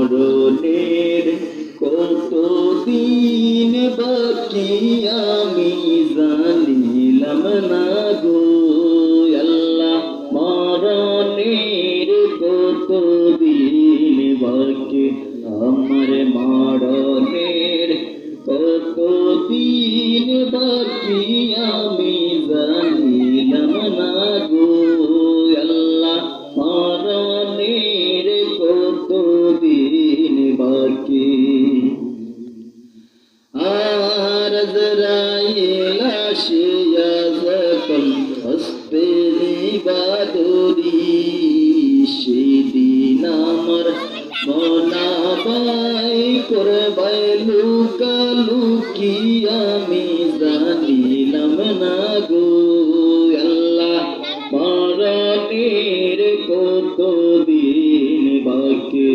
মরণের কতদিন বাকি আমি জানিলাম না গো আল্লাহ মরণের কতদিন বাকি আমার মরণের কতদিন বাকি আমি জানিলাম না গো আল্লাহ মরণের কতদিন বাকি আর আজরাইল আসিয়া যখন হস্তে নিবাদরি সেদিন আমার মনাবাই করবাই লুকালুকি আমি জানিলাম না গো আল্লাহ মরণের কতদিন বাকি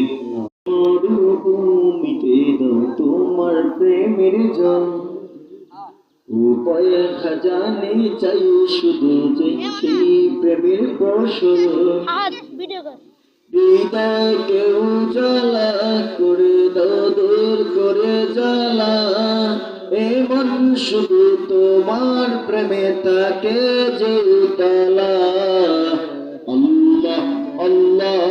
মরুভূমিতে দাও তোমার প্রেমের জল উপায় খাজানে চাই শুধু যে সেই প্রেমের ফসল হৃদয়কে উজালা করে দাও দূর করে জ্বালা এমন শুধু তোমার প্রেমে তাকে যে উতলা আল্লাহ আল্লাহ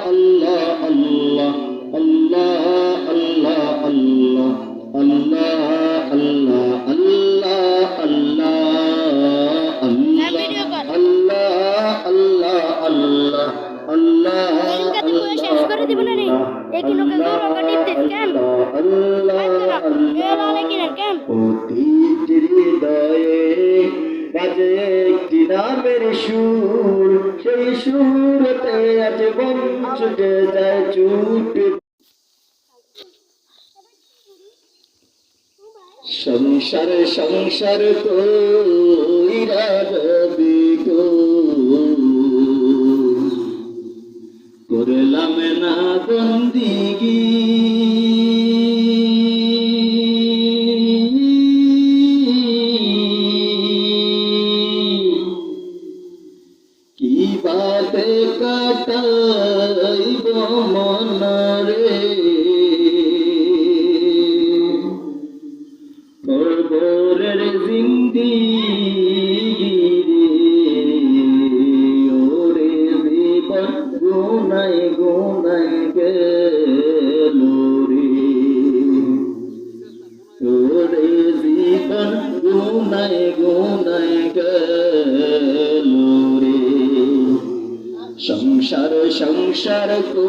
আল্লাহ আল্লাহ আল্লাহ আল্লাহ আল্লাহ আল্লাহ আল্লাহ আল্লাহ আল্লাহ আল্লাহ আল্লাহ আল্লাহ শেষ করে দিব না রে একিনো কেন রকটিভ দেখেন হৃদয়ে বাজে একটি নামের সুর সেই সুরতে আজ বন ছুটে যায় ছুটে সংসার সংসার কইরা রবি গো করলাম না বন্দিগি কিভাবে কাটাইব মনরে কবরের জিন্দেগি ওরে জীবন গুনাই গুনাই গেল রে ওরে জীবন গুনাই গুনাই গেল রে সংসার সংসার কো